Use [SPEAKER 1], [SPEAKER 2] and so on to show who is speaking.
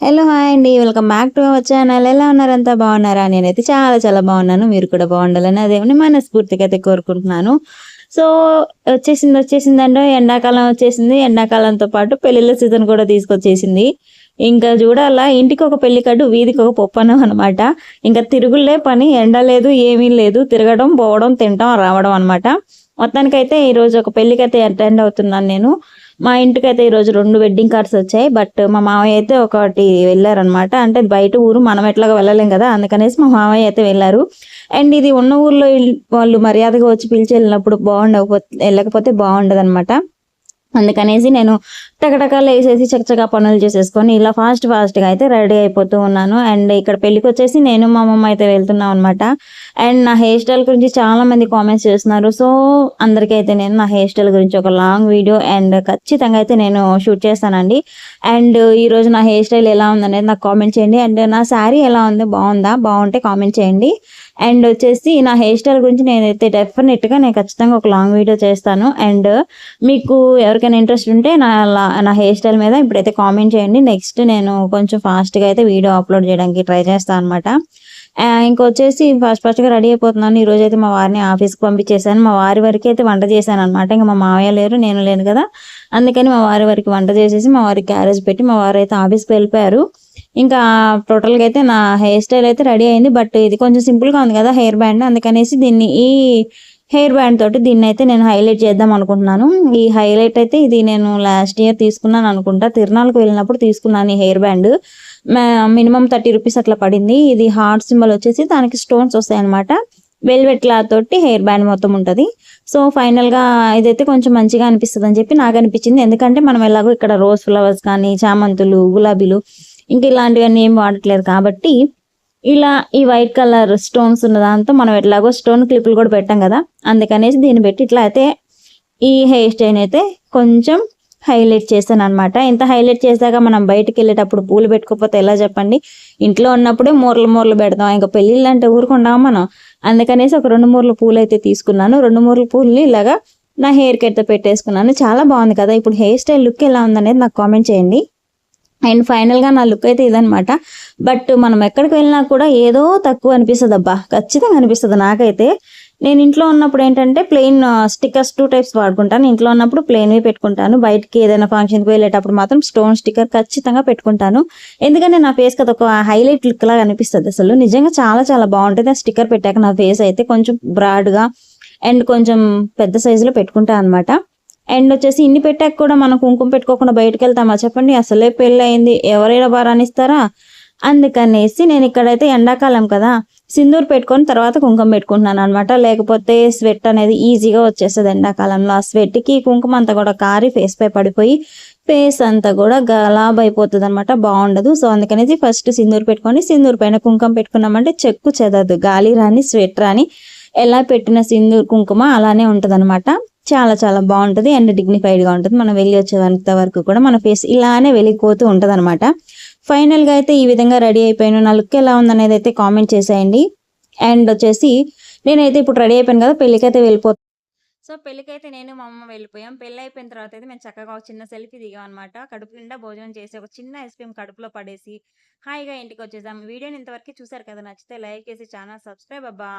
[SPEAKER 1] Hello! Hi అండి. Welcome back to our channel. ఎలా ఉన్నారంతా బాగున్నారా? నేనైతే చాలా చాలా బాగున్నాను. మీరు కూడా బాగుండాలని ఆ దేవుడిని మనస్ఫూర్తిగా అయితే కోరుకుంటున్నాను. సో, వచ్చేసిందండోయ్ ఎండాకాలం వచ్చేసింది. ఎండాకాలంతో పాటు పెళ్ళిళ్ళ సీజన్ కూడా తీసుకొచ్చేసింది. ఇంకా చూడాలా ఇంటికొక పెళ్లి కార్డు, వీధికొక పప్పన్నం అనమాట. ఇంకా తిరుగుళ్ళే పని. ఎండ లేదు, ఏమీ లేదు. తిరగడం, పోవడం, తినటం, రావడం అనమాట. మొత్తానికైతే ఈరోజు ఒక పెళ్ళికైతే అటెండ్ అవుతున్నాను నేను. మా ఇంటికైతే ఈరోజు 2 వెడ్డింగ్ కార్డ్స్ వచ్చాయి. బట్ మా మామయ్య అయితే ఒకటి వెళ్లారనమాట. అంటే బయట ఊరు మనం ఎట్లాగో వెళ్ళలేం కదా! అందుకనేసి మా మామయ్య అయితే వెళ్లారు. అండ్ ఇది ఉన్న ఊర్లో వాళ్ళు మర్యాదగా వచ్చి పిలిచి వెళ్ళినప్పుడు వెళ్ళకపోతే బాగుండదనమాట. అందుకనేసి నేను టకటకా లేసేసి చకచకా పనులు చేసేసుకొని ఇలా ఫాస్ట్‌గా అయితే రెడీ అయిపోతూ ఉన్నాను. అండ్ ఇక్కడ పెళ్ళికొచ్చేసి నేను మా అమ్మమ్మ అయితే వెళ్తున్నాం అనమాట. అండ్ నా హెయిర్ స్టైల్ గురించి చాలామంది కామెంట్స్ చేస్తున్నారు. సో, అందరికైతే నేను నా హెయిర్ స్టైల్ గురించి ఒక లాంగ్ వీడియో అండ్ ఖచ్చితంగా అయితే నేను షూట్ చేస్తానండి. అండ్ ఈరోజు నా హెయిర్ స్టైల్ ఎలా ఉందనేది నాకు కామెంట్ చేయండి. అండ్ నా శారీ ఎలా ఉంది? బావుందా? బావుంటే కామెంట్ చేయండి. అండ్ వచ్చేసి నా హెయిర్ స్టైల్ గురించి నేనైతే డెఫినెట్‌గా నేను ఖచ్చితంగా ఒక లాంగ్ వీడియో చేస్తాను. అండ్ మీకు ఎవరికైనా ఇంట్రెస్ట్ ఉంటే నా హెయిర్ స్టైల్ మీద ఇప్పుడైతే కామెంట్ చేయండి. నెక్స్ట్ నేను కొంచెం ఫాస్ట్‌గా అయితే వీడియో అప్‌లోడ్ చేయడానికి ట్రై చేస్తాను అనమాట. ఇంకొచ్చేసి ఫాస్ట్‌గా రెడీ అయిపోతున్నాను. ఈరోజైతే మా వారిని ఆఫీస్‌కి పంపించేసాను. మా వారి వరకైతే వంట చేశాననమాట. ఇంక మా మామయ్య లేరు, నేను లేను కదా! అందుకని మా వారి వరకు వంట చేసేసి, మా వారికి క్యారేజ్ పెట్టి, మా వారైతే ఆఫీస్‌కి వెళ్ళిపోయారు. ఇంకా టోటల్‌గా అయితే నా హెయిర్ స్టైల్ అయితే రెడీ అయింది. బట్ ఇది కొంచెం సింపుల్‌గా ఉంది కదా! హెయిర్ బ్యాండ్ అందుకనేసి ఈ హెయిర్ బ్యాండ్ తోటి దీన్నైతే నేను హైలైట్ చేద్దాం అనుకుంటున్నాను. ఈ హైలైట్ అయితే ఇది నేను లాస్ట్ ఇయర్ తీసుకున్నాను అనుకుంటా. తిరునాళ్ళకి వెళ్ళినప్పుడు తీసుకున్నాను ఈ హెయిర్ బ్యాండ్. మ మినిమమ్ రూ. 30 అట్లా పడింది. ఇది హార్ట్ సింబల్ వచ్చేసి దానికి స్టోన్స్ వస్తాయన్నమాట. వెల్వెట్ క్లాత్ తోటి హెయిర్ బ్యాండ్ మొత్తం ఉంటది. సో, ఫైనల్‌గా ఇదైతే కొంచెం మంచిగా అనిపిస్తదని చెప్పి నాకనిపించింది. ఎందుకంటే మనం ఎలాగో ఇక్కడ రోజ్ ఫ్లవర్స్ కానీ, చామంతులు, గులాబీలు ఇంక ఇలాంటివన్నీ ఏం వాడట్లేదు కాబట్టి, ఇలా ఈ వైట్ కలర్ స్టోన్స్ ఉన్న దాంతో మనం ఎట్లాగో స్టోన్ క్లిప్పులు కూడా పెట్టాం కదా! అందుకనేసి దీన్ని పెట్టి ఇట్లా అయితే ఈ హెయిర్ స్టైల్ అయితే కొంచెం హైలైట్ చేశాననమాట. ఇంత హైలైట్ చేశాక మనం బయటికెళ్ళేటప్పుడు పూలు పెట్టుకోకపోతే ఎలా చెప్పండి? ఇంట్లో ఉన్నప్పుడే మూరలు పెడతాం. ఇంక పెళ్ళిళ్ళంటే ఊరుకుంటామా మనం? అందుకనేసి ఒక 2 మూరల పూలైతే తీసుకున్నాను. 2 మూరల పూలని ఇలాగా నా హెయిర్‌కి అయితే పెట్టేసుకున్నాను. చాలా బాగుంది కదా! ఇప్పుడు హెయిర్ స్టైల్ లుక్ ఎలా ఉందనేది నాకు కామెంట్ చేయండి. అండ్ ఫైనల్‌గా నా లుక్ అయితే ఇదనమాట. బట్ మనం ఎక్కడికి వెళ్ళినా కూడా ఏదో తక్కువ అనిపిస్తదబ్బా! ఖచ్చితంగా అనిపిస్తది నాకైతే. నేను ఇంట్లో ఉన్నప్పుడు ఏంటంటే ప్లెయిన్ స్టిక్కర్స్ 2 టైప్స్ వాడుకుంటాను. ఇంట్లో ఉన్నప్పుడు ప్లెయిన్‌వి పెట్టుకుంటాను. బయటికి ఏదైనా ఫంక్షన్‌కి వెళ్ళేటప్పుడు మాత్రం స్టోన్ స్టిక్కర్ ఖచ్చితంగా పెట్టుకుంటాను. ఎందుకంటే నా ఫేస్‌కి అదొక హైలైట్ లుక్ లాగా అనిపిస్తది అసలు. నిజంగా చాలా చాలా బావుంటది. ఆ స్టిక్కర్ పెట్టాక నా ఫేస్ అయితే కొంచెం బ్రాడ్‌గా అండ్ కొంచెం పెద్ద సైజులో పెట్టుకుంటా అనమాట. అండ్ వచ్చేసి ఇన్ని పెట్టాక కూడా మనం కుంకుమ పెట్టుకోకుండా బయటికెళ్తామా చెప్పండి? అసలే పెళ్లయింది. ఎవరైనా రానిస్తారా? అందుకనేసి నేనిక్కడైతే ఎండాకాలం కదా! సింధూర్ పెట్టుకొని తర్వాత కుంకుమ పెట్టుకుంటున్నాననమాట. లేకపోతే స్వెట్ అనేది ఈజీగా వచ్చేస్తది ఎండాకాలంలో. ఆ స్వెట్‌కి కుంకుమ అంతా కూడా కారి ఫేస్‌పై పడిపోయి ఫేస్ అంతా కూడా గలాబయిపోతదనమాట. బావుండదు. సో, అందుకనేసి ఫస్ట్ సింధూర్ పెట్టుకొని సింధూర్ పైన కుంకుమ పెట్టుకున్నామంటే చెక్కు చెదరదు. గాలి రాని, స్వెట్ రాని ఎలా పెట్టిన సింధూర్ కుంకుమ అలానే ఉంటదనమాట. చాలా చాలా బావుంటది. అండ్ డిగ్నిఫైడ్‌గా ఉంటది. మనం వెళ్లి వచ్చేంత వరకు కూడా మన ఫేస్ ఇలానే వెలిగిపోతూ ఉంటదనమాట. ఫైనల్‌గా అయితే ఈ విధంగా రెడీ అయిపోయాను. నా లుక్ ఎలా ఉందనేదైతే కామెంట్ చేసేయండి. అండ్ వచ్చేసి నేనైతే ఇప్పుడు రెడీ అయిపోయాను కదా! పెళ్ళికైతే సో, పెళ్ళికైతే నేను మా అమ్మ వెళ్ళిపోయాం. పెళ్లయిపోయిన తర్వాత అయితే మేము చక్కగా ఒక చిన్న సెల్ఫీ దిగామనమాట. కడుపు నిండా భోజనం చేసి ఒక చిన్న ఐస్ క్రీమ్ కడుపులో పడేసి హాయిగా ఇంటికొచ్చేసాం. వీడియోని ఇంతవరకు చూసారు కదా! నచ్చితే లైక్ చేసి ఛానల్ సబ్స్క్రైబ్ అబ్బా!